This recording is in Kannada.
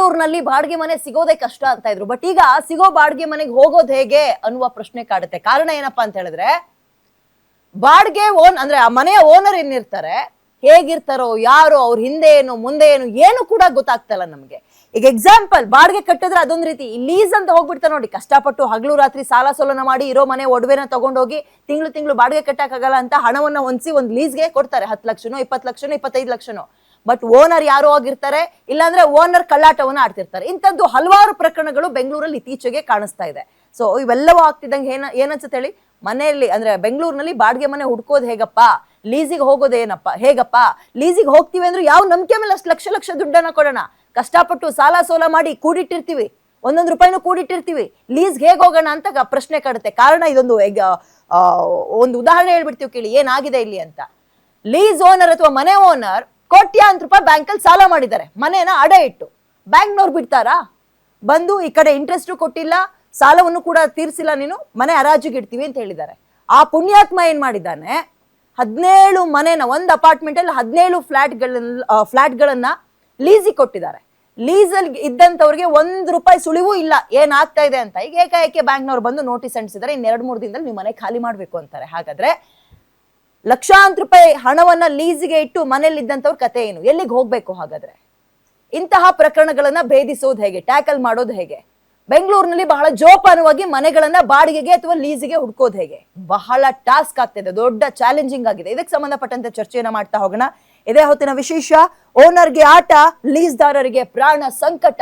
ಬೆಂಗಳೂರಿನಲ್ಲಿ ಬಾಡಿಗೆ ಮನೆ ಸಿಗೋದೇ ಕಷ್ಟ ಅಂತ ಇದ್ರು. ಬಟ್ ಈಗ ಸಿಗೋ ಬಾಡಿಗೆ ಮನೆಗೆ ಹೋಗೋದು ಹೇಗೆ ಅನ್ನುವ ಪ್ರಶ್ನೆ ಕಾಡುತ್ತೆ. ಕಾರಣ ಏನಪ್ಪಾ ಅಂತ ಹೇಳಿದ್ರೆ, ಬಾಡಿಗೆ ಅಂದ್ರೆ ಆ ಮನೆಯ ಓನರ್ ಏನಿರ್ತಾರೆ, ಹೇಗಿರ್ತಾರೋ, ಯಾರು, ಅವ್ರ ಹಿಂದೆ ಏನು ಮುಂದೆ ಏನು ಕೂಡ ಗೊತ್ತಾಗ್ತಲ್ಲ ನಮ್ಗೆ. ಈಗ ಎಕ್ಸಾಂಪಲ್, ಬಾಡಿಗೆ ಕಟ್ಟಿದ್ರೆ ಅದೊಂದ್ ರೀತಿ. ಲೀಸ್ ಅಂತ ಹೋಗ್ಬಿಡ್ತಾರೆ ನೋಡಿ, ಕಷ್ಟಪಟ್ಟು ಹಗಲು ರಾತ್ರಿ ಸಾಲ ಸೋಲನ ಮಾಡಿ ಇರೋ ಮನೆ ಒಡವೆನ ತಗೊಂಡೋಗಿ ತಿಂಗಳು ಬಾಡಿಗೆ ಕಟ್ಟಕ್ಕಾಗಲ್ಲ ಅಂತ ಹಣವನ್ನ ಹೊಂದಿಸಿ ಒಂದ್ ಲೀಸ್ಗೆ ಕೊಡ್ತಾರೆ. 10 ಲಕ್ಷನೋ 20 ಲಕ್ಷನೋ 25 ಲಕ್ಷನೋ. ಬಟ್ ಓನರ್ ಯಾರೋ ಆಗಿರ್ತಾರೆ, ಇಲ್ಲಾಂದ್ರೆ ಓನರ್ ಕಳ್ಳಾಟವನ್ನ ಆಡ್ತಿರ್ತಾರೆ. ಇಂಥದ್ದು ಹಲವಾರು ಪ್ರಕರಣಗಳು ಬೆಂಗಳೂರಲ್ಲಿ ಇತ್ತೀಚೆಗೆ ಕಾಣಿಸ್ತಾ ಇದೆ. ಸೊ ಇವೆಲ್ಲವೂ ಆಗ್ತಿದ್ದಂಗೆ ಏನನ್ಸುತ್ತೆ ಹೇಳಿ, ಮನೆಯಲ್ಲಿ ಅಂದ್ರೆ ಬೆಂಗಳೂರಿನಲ್ಲಿ ಬಾಡಿಗೆ ಮನೆ ಹುಡ್ಕೋದು ಹೇಗಪ್ಪ, ಲೀಸಿಗೆ ಹೋಗೋದು ಹೇಗಪ್ಪ, ಲೀಸಿಗೆ ಹೋಗ್ತೀವಿ ಅಂದ್ರೆ ಯಾವ ನಂಬಿಕೆ ಮೇಲೆ ಅಷ್ಟು ಲಕ್ಷ ದುಡ್ಡನ್ನ ಕೊಡೋಣ? ಕಷ್ಟಪಟ್ಟು ಸಾಲ ಸೋಲ ಮಾಡಿ ಕೂಡಿಟ್ಟಿರ್ತೀವಿ, ಒಂದೊಂದು ರೂಪಾಯಿನೂ ಕೂಡಿಟ್ಟಿರ್ತೀವಿ, ಲೀಸ್ಗೆ ಹೇಗೆ ಹೋಗೋಣ ಅಂತ ಪ್ರಶ್ನೆ ಕಾಡುತ್ತೆ. ಕಾರಣ ಇದೊಂದು ಒಂದು ಉದಾಹರಣೆ ಹೇಳ್ಬಿಡ್ತೀವಿ ಕೇಳಿ, ಏನಾಗಿದೆ ಇಲ್ಲಿ ಅಂತ. ಲೀಸ್ ಓನರ್ ಅಥವಾ ಮನೆ ಓನರ್ ಕೋಟ್ಯಾಂತರ ರೂಪಾಯಿ ಬ್ಯಾಂಕಲ್ಲಿ ಸಾಲ ಮಾಡಿದ್ದಾರೆ, ಮನೇನ ಅಡ ಇಟ್ಟು. ಬ್ಯಾಂಕ್ನವ್ರು ಬಿಡ್ತಾರಾ? ಬಂದು ಈ ಕಡೆ ಇಂಟ್ರೆಸ್ಟ್ ಕೊಟ್ಟಿಲ್ಲ, ಸಾಲವನ್ನು ಕೂಡ ತೀರ್ಸಿಲ್ಲ, ನೀನು ಮನೆ ಹರಾಜಿಗೆ ಇಡ್ತೀವಿ ಅಂತ ಹೇಳಿದ್ದಾರೆ. ಆ ಪುಣ್ಯಾತ್ಮ ಏನ್ ಮಾಡಿದ್ದಾನೆ, 17 ಮನೆನ, ಒಂದು ಅಪಾರ್ಟ್ಮೆಂಟ್ ಅಲ್ಲಿ 17 ಫ್ಲಾಟ್ಗಳನ್ನ ಲೀಸಿಗೆ ಕೊಟ್ಟಿದ್ದಾರೆ. ಲೀಸಲ್ಲಿ ಇದ್ದಂಥವ್ರಿಗೆ 1 ರೂಪಾಯಿ ಸುಳಿವೂ ಇಲ್ಲ ಏನಾಗ್ತಾ ಇದೆ ಅಂತ. ಈಗ ಏಕಾಏಕಿ ಬ್ಯಾಂಕ್ನವ್ರು ಬಂದು ನೋಟಿಸ್ ಅಂಟಿಸಿದ್ದಾರೆ, ಇನ್ನು 2-3 ದಿನದಲ್ಲಿ ನೀವು ಮನೆ ಖಾಲಿ ಮಾಡ್ಬೇಕು ಅಂತಾರೆ. ಹಾಗಾದ್ರೆ ಲಕ್ಷಾಂತರ ರೂಪಾಯಿ ಹಣವನ್ನ ಲೀಸಿಗೆ ಇಟ್ಟು ಮನೇಲಿ ಇದ್ದಂಥವ್ರ ಕತೆ ಏನು? ಎಲ್ಲಿಗೆ ಹೋಗ್ಬೇಕು ಹಾಗಾದ್ರೆ? ಇಂತಹ ಪ್ರಕರಣಗಳನ್ನ ಭೇದಿಸೋದು ಹೇಗೆ, ಟ್ಯಾಕಲ್ ಮಾಡೋದು ಹೇಗೆ? ಬೆಂಗಳೂರಿನಲ್ಲಿ ಬಹಳ ಜೋಪಾನವಾಗಿ ಮನೆಗಳನ್ನ ಬಾಡಿಗೆಗೆ ಅಥವಾ ಲೀಸಿಗೆ ಹುಡ್ಕೋದು ಹೇಗೆ? ಬಹಳ ಟಾಸ್ಕ್ ಆಗ್ತಿದೆ, ದೊಡ್ಡ ಚಾಲೆಂಜಿಂಗ್ ಆಗಿದೆ. ಇದಕ್ಕೆ ಸಂಬಂಧಪಟ್ಟಂತೆ ಚರ್ಚೆಯನ್ನ ಮಾಡ್ತಾ ಹೋಗೋಣ. ಇದೇ ಹೊತ್ತಿನ ವಿಶೇಷ, ಓನರ್ಗೆ ಆಟ, ಲೀಸ್ದಾರರಿಗೆ ಪ್ರಾಣ ಸಂಕಟ.